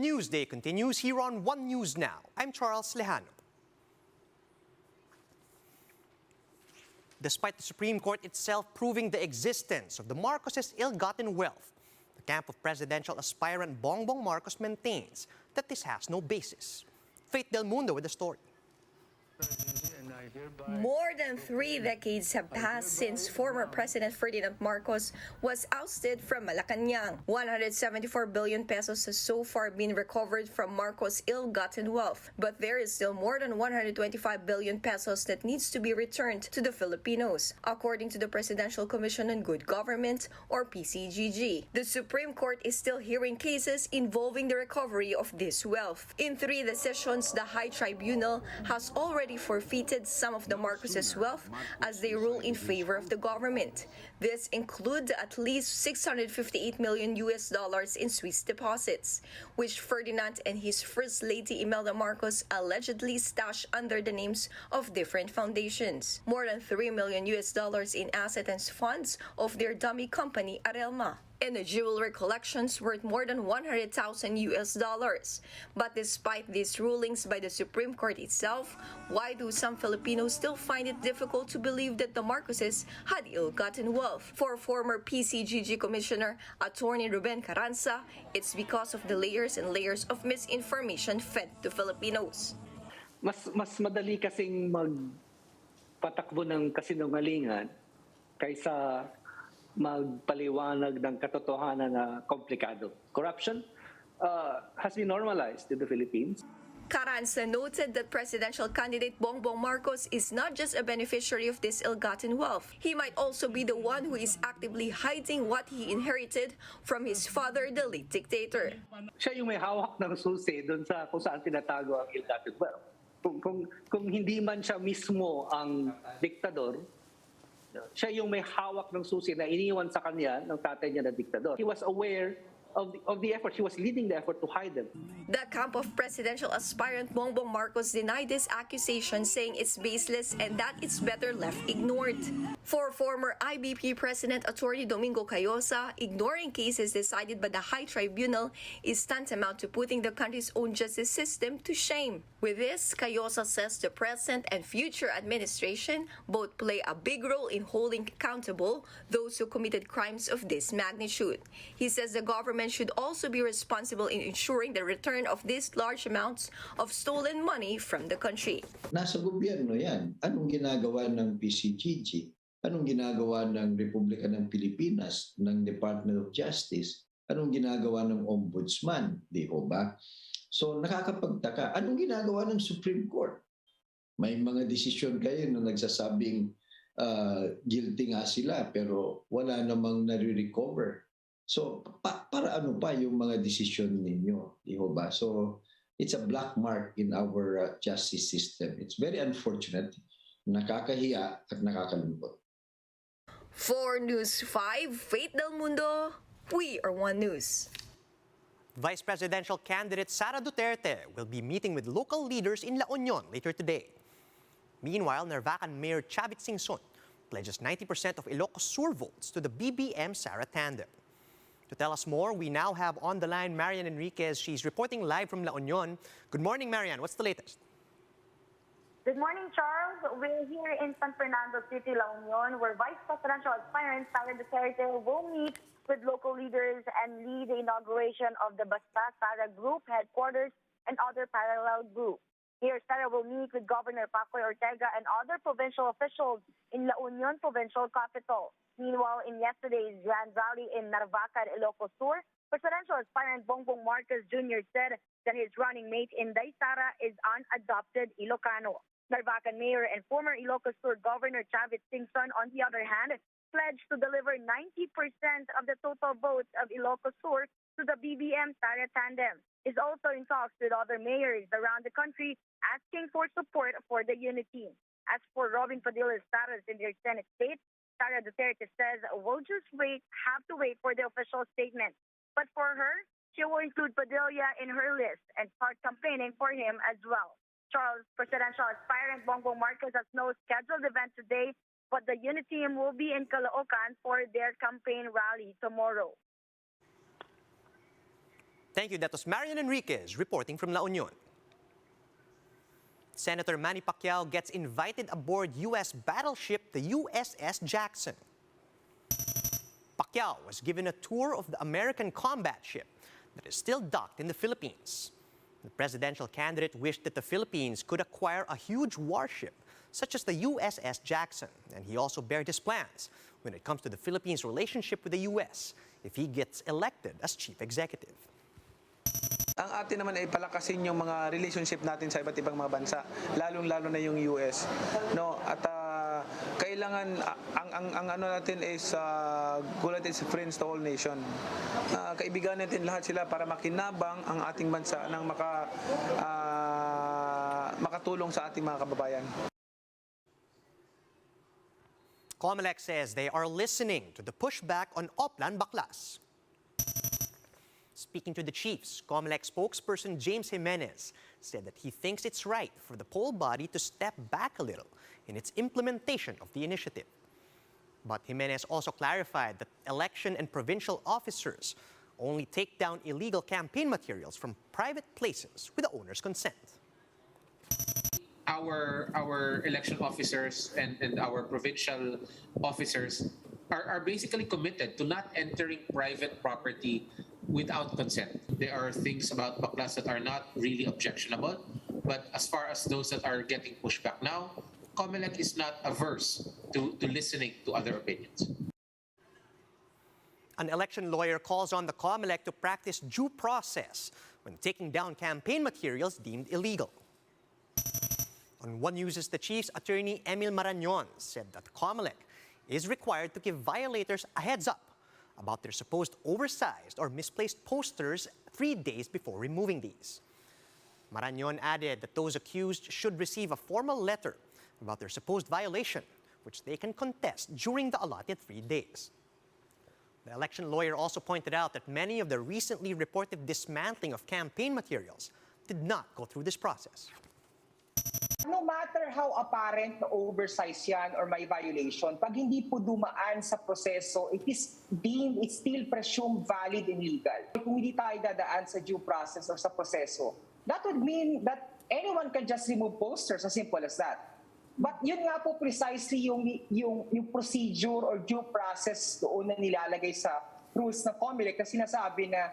Newsday continues here on One News Now. I'm Charles Lejano. Despite the Supreme Court itself proving the existence of the Marcoses' ill-gotten wealth, the camp of presidential aspirant Bongbong Marcos maintains that this has no basis. Faith Del Mundo with the story. More than 3 decades have passed since former President Ferdinand Marcos was ousted from Malacanang. 174 billion pesos has so far been recovered from Marcos' ill-gotten wealth, but there is still more than 125 billion pesos that needs to be returned to the Filipinos, according to the Presidential Commission on Good Government, or PCGG. The Supreme Court is still hearing cases involving the recovery of this wealth. In 3 decisions, the High Tribunal has already forfeited some of the Marcoses' wealth as they rule in favor of the government. This includes at least $658 million in Swiss deposits, which Ferdinand and his First Lady Imelda Marcos allegedly stashed under the names of different foundations. More than $3 million in assets and funds of their dummy company Arelma, and the jewelry collections worth more than $100,000. But despite these rulings by the Supreme Court itself, why do some Filipinos still find it difficult to believe that the Marcoses had ill-gotten wealth? For former PCGG Commissioner Attorney Ruben Carranza, it's because of the layers and layers of misinformation fed to Filipinos. Mas madali kasing magpatakbo ng kasinungalingan kaysa magpaliwanag ng katotohanan na komplikado. Corruption has been normalized in the Philippines. Carranza noted that presidential candidate Bongbong Marcos is not just a beneficiary of this ill-gotten wealth. He might also be the one who is actively hiding what he inherited from his father, the late dictator. Siya yung may hawak ng susi doon sa kung saan tinatago ang ill-gotten wealth. Kung hindi man siya mismo ang diktador, siya yung may hawak ng susi na iniwan sa kanya ng tatay niya na diktador. He was aware of the effort. He was leading the effort to hide them. The camp of presidential aspirant Bongbong Marcos denied this accusation, saying it's baseless and that it's better left ignored. For former IBP President Attorney Domingo Cayosa, ignoring cases decided by the High Tribunal is tantamount to putting the country's own justice system to shame. With this, Cayosa says the present and future administration both play a big role in holding accountable those who committed crimes of this magnitude. He says the government should also be responsible in ensuring the return of these large amounts of stolen money from the country. Nasa gobyerno yan. Anong ginagawa ng PCGG? Anong ginagawa ng Republika ng Pilipinas, ng Department of Justice? Anong ginagawa ng Ombudsman? Di ho ba? So nakakapagtaka, anong ginagawa ng Supreme Court? May mga desisyon kayo na nagsasabing guilty nga sila pero wala namang nare-recover. So, para ano pa yung mga desisyon ninyo? Di ba? So, it's a black mark in our justice system. It's very unfortunate, nakakahiya at nakakalungkot. For News 5, Faith Del Mundo, we are One News. Vice presidential candidate Sara Duterte will be meeting with local leaders in La Union later today. Meanwhile, Narvacan Mayor Chavit Singson pledges 90% of Ilocos Sur votes to the BBM Sara tandem. To tell us more, we now have on the line Marian Enriquez. She's reporting live from La Union. Good morning, Marian. What's the latest? Good morning, Charles. We're here in San Fernando City, La Union, where Vice Presidential aspirant Sara Duterte will meet with local leaders and lead the inauguration of the Basta Sara Group headquarters and other parallel groups. Here, Sara will meet with Governor Pacoy Ortega and other provincial officials in La Union Provincial Capital. Meanwhile, in yesterday's grand rally in Narvacan, Ilocos Sur, presidential aspirant Bongbong Marcos Jr. said that his running mate in Daysara is an adopted Ilocano. Narvacan Mayor and former Ilocos Sur Governor Chavit Singson, on the other hand, pledged to deliver 90% of the total votes of Ilocos Sur to the BBM Sara tandem. Is also in talks with other mayors around the country asking for support for the unity. As for Robin Padilla's status in their Senate state, Sara Duterte says we'll just have to wait for the official statement. But for her, she will include Padilla in her list and start campaigning for him as well. Charles, presidential aspirant Bongbong Marcos has no scheduled event today, but the unity team will be in Caloocan for their campaign rally tomorrow. Thank you. That was Marian Enriquez reporting from La Union. Senator Manny Pacquiao gets invited aboard U.S. battleship, the USS Jackson. Pacquiao was given a tour of the American combat ship that is still docked in the Philippines. The presidential candidate wished that the Philippines could acquire a huge warship, such as the USS Jackson, and he also bared his plans when it comes to the Philippines' relationship with the U.S. if he gets elected as chief executive. Ang atin naman ay palakasin yung mga relationship natin sa iba't ibang mga bansa, lalong-lalo na yung US. No, at kailangan ang ano natin is goal natin is friends to all nation. Kaibigan natin lahat sila para makinabang ang ating bansa nang makatulong sa ating mga kababayan. COMELEC says they are listening to the pushback on Oplan Baclas. Speaking to the chiefs, COMELEC spokesperson James Jimenez said that he thinks it's right for the poll body to step back a little in its implementation of the initiative. But Jimenez also clarified that election and provincial officers only take down illegal campaign materials from private places with the owner's consent. Our election officers and our provincial officers are basically committed to not entering private property without consent. There are things about Baclas that are not really objectionable, but as far as those that are getting pushed back now, COMELEC is not averse to listening to other opinions. An election lawyer calls on the COMELEC to practice due process when taking down campaign materials deemed illegal. On One News' the Chief's attorney Emil Marañon said that COMELEC is required to give violators a heads up about their supposed oversized or misplaced posters 3 days before removing these. Marañon added that those accused should receive a formal letter about their supposed violation, which they can contest during the allotted 3 days. The election lawyer also pointed out that many of the recently reported dismantling of campaign materials did not go through this process. No matter how apparent na oversize yan or may violation, pag hindi po dumaan sa proseso, it's still presumed valid and legal. Kung hindi tayo dadaan sa due process or sa proseso, that would mean that anyone can just remove posters, as simple as that. But yun nga po precisely yung procedure or due process doon na nilalagay sa rules na COMELEC kasi sinasabi na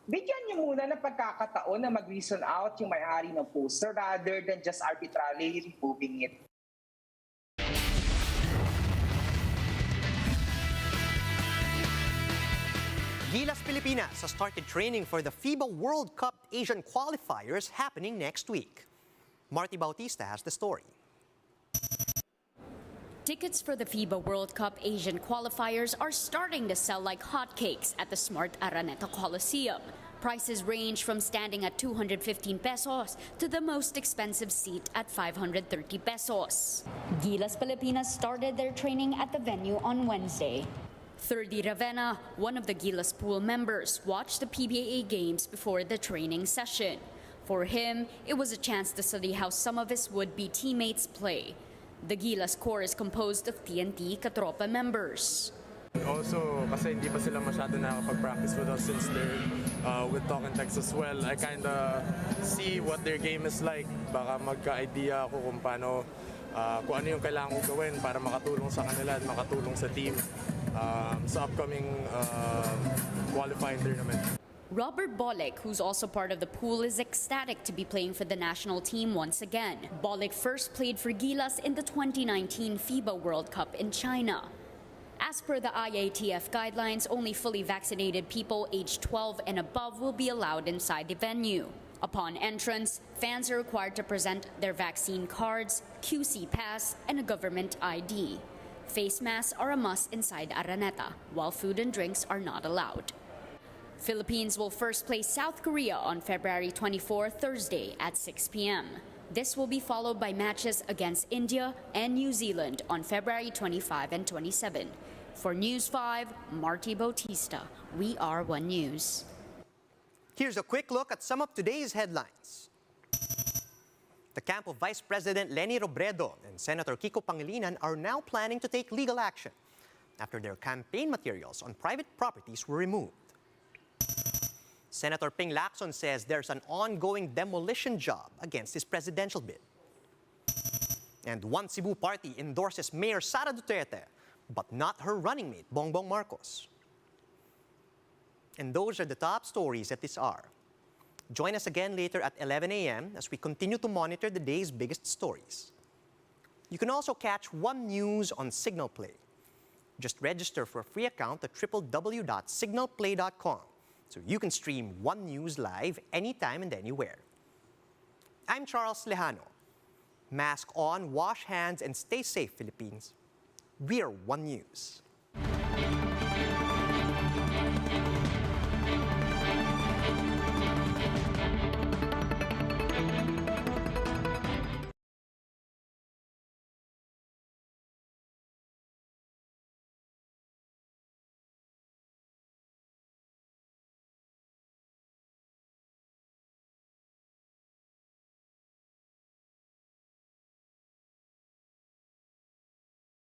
bigyan niyo muna ng pagkakataon na mag-reason out yung may-ari ng poster rather than just arbitrarily removing it. Gilas Pilipinas has started training for the FIBA World Cup Asian qualifiers happening next week. Marty Bautista has the story. Tickets for the FIBA World Cup Asian qualifiers are starting to sell like hotcakes at the Smart Araneta Coliseum. Prices range from standing at 215 pesos to the most expensive seat at 530 pesos. Gilas Pilipinas started their training at the venue on Wednesday. 30 Ravenna, one of the Gilas pool members, watched the PBA games before the training session. For him, it was a chance to study how some of his would-be teammates play. The Gilas core is composed of TNT Katropa members. Also, kasi hindi pa sila masyado nakakapag-practice with us since they're with Talk and Text as well. I kind of see what their game is like. Baka magka-idea ako kung paano, kung ano yung kailangan kong gawin para makatulong sa kanila at makatulong sa team sa upcoming qualifying tournament. Robert Bolek, who's also part of the pool, is ecstatic to be playing for the national team once again. Bolek first played for Gilas in the 2019 FIBA World Cup in China. As per the IATF guidelines, only fully vaccinated people aged 12 and above will be allowed inside the venue. Upon entrance, fans are required to present their vaccine cards, QC pass, and a government ID. Face masks are a must inside Araneta, while food and drinks are not allowed. Philippines will first play South Korea on February 24, Thursday at 6 p.m. This will be followed by matches against India and New Zealand on February 25 and 27. For News 5, Marty Bautista. We are One News. Here's a quick look at some of today's headlines. The camp of Vice President Leni Robredo and Senator Kiko Pangilinan are now planning to take legal action after their campaign materials on private properties were removed. Senator Ping Lacson says there's an ongoing demolition job against his presidential bid. And one Cebu party endorses Mayor Sara Duterte, but not her running mate, Bongbong Marcos. And those are the top stories at this hour. Join us again later at 11 a.m. as we continue to monitor the day's biggest stories. You can also catch One News on Signal Play. Just register for a free account at www.signalplay.com so you can stream One News live anytime and anywhere. I'm Charles Lejano. Mask on, wash hands, and stay safe, Philippines. We are One News.